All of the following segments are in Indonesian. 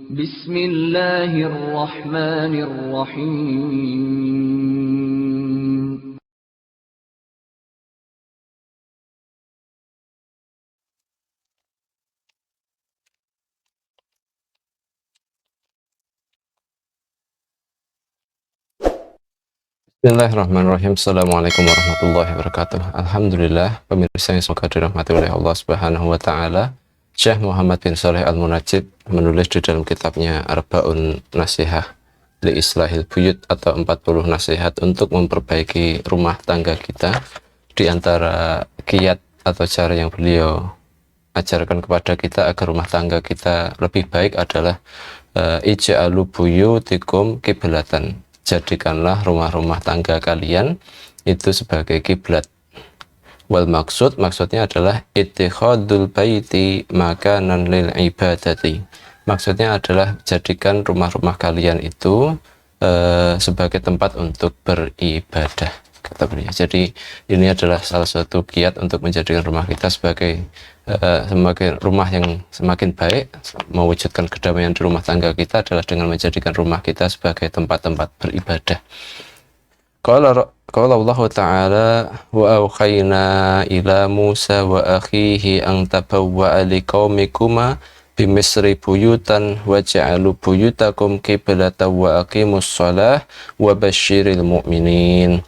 Bismillahirrahmanirrahim. Bismillahirrahmanirrahim. Assalamualaikum warahmatullahi wabarakatuh. Alhamdulillah, pemirsa yang semoga dirahmati oleh Allah Subhanahu wa taala. Syekh Muhammad bin Shalih Al-Munajjid menulis di dalam kitabnya Arba'un Nasihah li Islahil Buyut atau 40 nasihat untuk memperbaiki rumah tangga kita. Di antara kiat atau cara yang beliau ajarkan kepada kita agar rumah tangga kita lebih baik adalah ij'alu buyutikum kiblatan. Jadikanlah rumah-rumah tangga kalian itu sebagai kiblat. Wal maksudnya adalah ittikhadul baiti makanan lil ibadati. Maksudnya adalah jadikan rumah-rumah kalian itu sebagai tempat untuk beribadah, kata beliau. Jadi ini adalah salah satu kiat untuk menjadikan rumah kita sebagai semakin rumah yang semakin baik. Mewujudkan kedamaian di rumah tangga kita adalah dengan menjadikan rumah kita sebagai tempat-tempat beribadah. Qala Allah Ta'ala wa awkhayna ila Musa wa akhihi an tabawwa'a liqaumikuma bimisri buyutan waj'alu buyutakum qiblatan wa aqimus shalah wa basyiril mu'minin.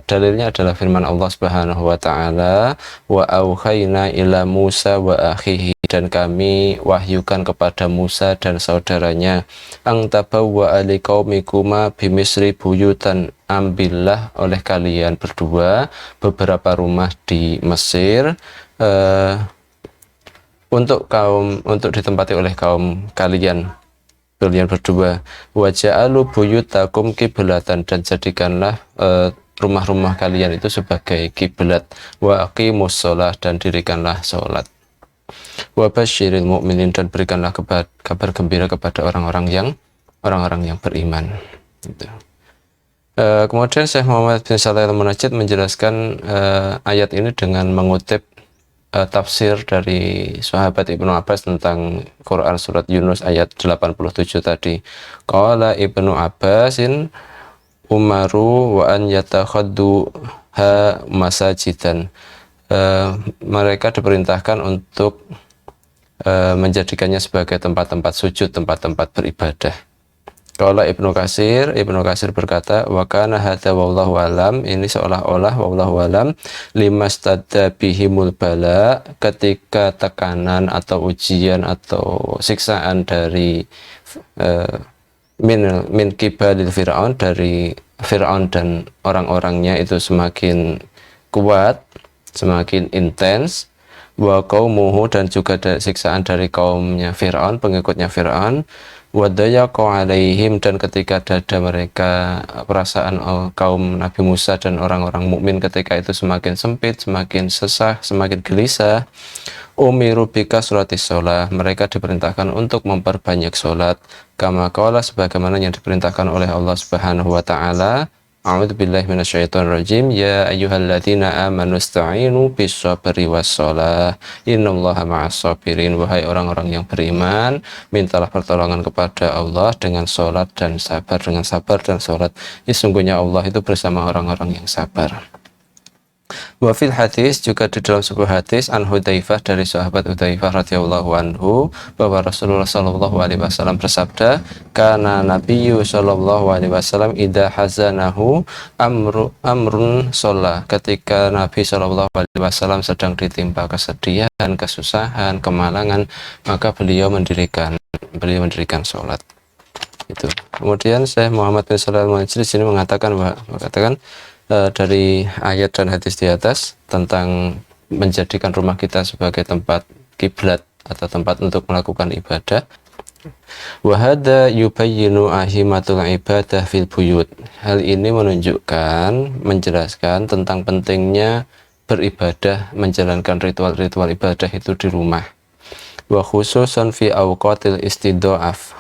Dalilnya adalah firman Allah Subhanahu wa taala, wa auhayna ila Musa wa akhihi, dan kami wahyukan kepada Musa dan saudaranya, ang tabawwa liqaumikuma bimisri buyutan, ambillah oleh kalian berdua beberapa rumah di Mesir untuk ditempati oleh kaum kalian berdua. Waja'alu buyutakum kiblatan, dan jadikanlah rumah-rumah kalian itu sebagai kiblat. Wa aqimus shalah, dan dirikanlah salat. Wa basyiril mu'minin, dan berikanlah kabar gembira kepada orang-orang yang beriman. Gitu. Kemudian Syekh Muhammad bin Shalih Al-Munajjid menjelaskan ayat ini dengan mengutip tafsir dari sahabat Ibnu Abbas tentang Quran surat Yunus ayat 87 tadi. Qala Ibnu Abbasin umaru wa an yatakhaddu ha masajidan. Mereka diperintahkan untuk menjadikannya sebagai tempat-tempat sujud, tempat-tempat beribadah. Qala Ibnu Katsir berkata, wa kana hadza wallahu alam, ini seolah-olah wallahu alam limastadda bihimul bala, ketika tekanan atau ujian atau siksaan dari min kibalil fir'aun, dari Fir'aun dan orang-orangnya itu semakin kuat, semakin intens, wa qaumuhu, dan juga siksaan dari kaumnya Fir'aun, pengikutnya Fir'aun, wadayaqa alaihim, dan ketika dada mereka, perasaan kaum Nabi Musa dan orang-orang mukmin ketika itu semakin sempit, semakin sesah, semakin gelisah, umiru bikasratis shalah, mereka diperintahkan untuk memperbanyak salat, kama qala, sebagaimana yang diperintahkan oleh Allah Subhanahu wa taala, a'udzubillahi minasyaitonirrajim, ya ayyuhalladzina amanu ista'inu bis-sabri was-shalah innallaha ma'as-sabirin. Wahai orang-orang yang beriman, mintalah pertolongan kepada Allah dengan salat dan sabar, dengan sabar dan salat. Sesungguhnya Allah itu bersama orang-orang yang sabar. Wa fil hadis, juga di dalam sebuah hadis, an Hudzaifah, dari sahabat Hudzaifah radhiyallahu anhu, bahwa Rasulullah sallallahu alaihi wasallam bersabda, kana nabiyyu sallallahu alaihi wasallam idza hazanahu amrun shalah, ketika Nabi sallallahu alaihi wasallam sedang ditimpa kesedihan, kesusahan, kemalangan, maka beliau mendirikan salat. Itu. Kemudian Syekh Muhammad bin Shalih Al-Munajjid di sini mengatakan dari ayat dan hadis di atas tentang menjadikan rumah kita sebagai tempat kiblat atau tempat untuk melakukan ibadah. Wa hadza yubayyinu ahimatul ibadah fil buyut. Hal ini menjelaskan tentang pentingnya beribadah, menjalankan ritual-ritual ibadah itu di rumah. wa khususan fi awqatil istidha'af,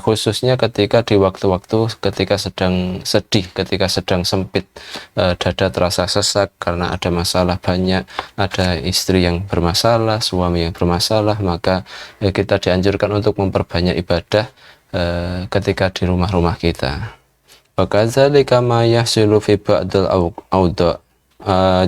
khususnya ketika di waktu-waktu ketika sedang sedih, ketika sedang sempit, dada terasa sesak karena ada masalah banyak, ada istri yang bermasalah, suami yang bermasalah, maka kita dianjurkan untuk memperbanyak ibadah ketika di rumah-rumah kita. Wakadzalika ma yahsulu fi ba'dil awda',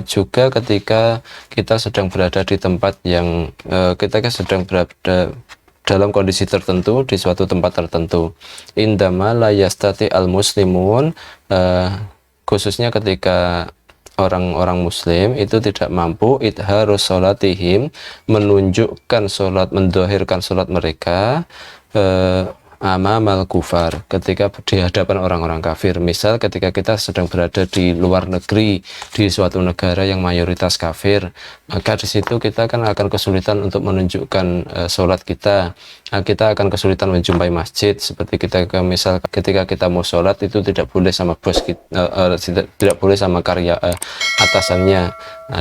juga ketika kita sedang berada di tempat yang kita sedang berada dalam kondisi tertentu di suatu tempat tertentu, indama la yastati al muslimun, khususnya ketika orang-orang muslim itu tidak mampu idharus sholatihim, menunjukkan sholat, mendohirkan sholat mereka amamal kufar, ketika di hadapan orang-orang kafir. Misal ketika kita sedang berada di luar negeri, di suatu negara yang mayoritas kafir, maka di situ kita kan akan kesulitan untuk menunjukkan sholat kita. Kita akan kesulitan menjumpai masjid. Seperti kita misal ketika kita mau sholat itu tidak boleh sama bos kita, tidak boleh sama karya atasannya,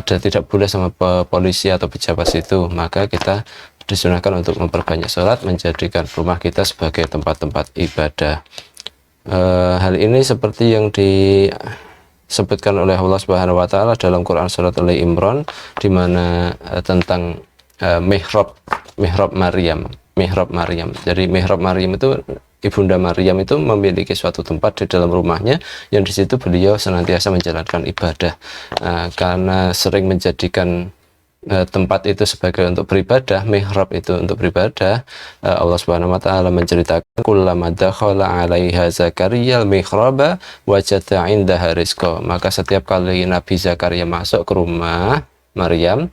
tidak boleh sama polisi atau pejabat situ, maka kita disunahkan untuk memperbanyak sholat, menjadikan rumah kita sebagai tempat-tempat ibadah. Hal ini seperti yang disebutkan oleh Allah Subhanahu wa taala dalam Quran surat Ali Imran, di mana tentang mihrab Maryam. Jadi mihrab Maryam itu, Ibunda Maryam itu memiliki suatu tempat di dalam rumahnya yang di situ beliau senantiasa menjalankan ibadah. Karena sering menjadikan tempat itu sebagai untuk beribadah, mihrab itu untuk beribadah, Allah Subhanahu wa taala menceritakan kullama dakhala 'alaiha Zakaria al-mihraba wajada 'indaha rizqa, maka setiap kali Nabi Zakaria masuk ke rumah Maryam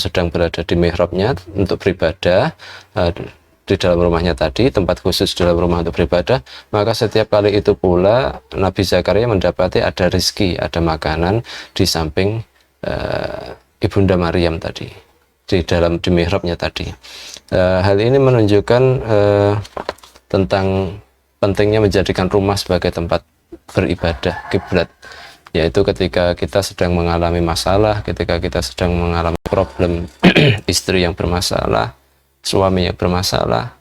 sedang berada di mihrabnya untuk beribadah, di dalam rumahnya tadi, tempat khusus dalam rumah untuk beribadah, maka setiap kali itu pula Nabi Zakaria mendapati ada rizki, ada makanan di samping Ibunda Maryam tadi, di mihrabnya tadi. Hal ini menunjukkan tentang pentingnya menjadikan rumah sebagai tempat beribadah, kiblat, yaitu ketika kita sedang mengalami masalah, ketika kita sedang mengalami problem istri yang bermasalah, suami yang bermasalah,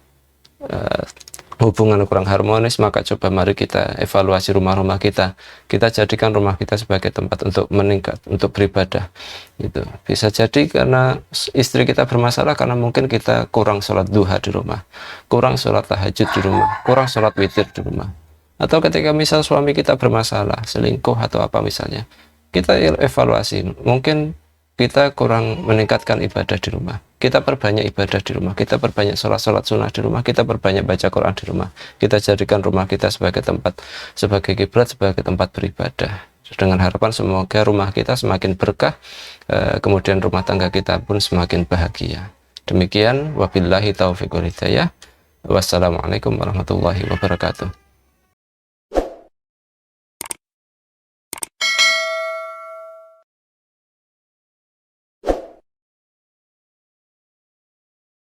hubungan kurang harmonis, maka coba mari kita evaluasi rumah-rumah kita. Kita jadikan rumah kita sebagai tempat untuk meningkat, untuk beribadah. Itu bisa jadi karena istri kita bermasalah karena mungkin kita kurang sholat duha di rumah, kurang sholat tahajud di rumah, kurang sholat witir di rumah. Atau ketika misal suami kita bermasalah, selingkuh atau apa misalnya, kita evaluasi, mungkin kita kurang meningkatkan ibadah di rumah. Kita perbanyak ibadah di rumah, kita perbanyak sholat sunnah di rumah, kita perbanyak baca Quran di rumah. Kita jadikan rumah kita sebagai tempat, sebagai kiblat, sebagai tempat beribadah. Dengan harapan semoga rumah kita semakin berkah, kemudian rumah tangga kita pun semakin bahagia. Demikian, wabillahi taufiq wal hidayah. Wassalamualaikum warahmatullahi wabarakatuh.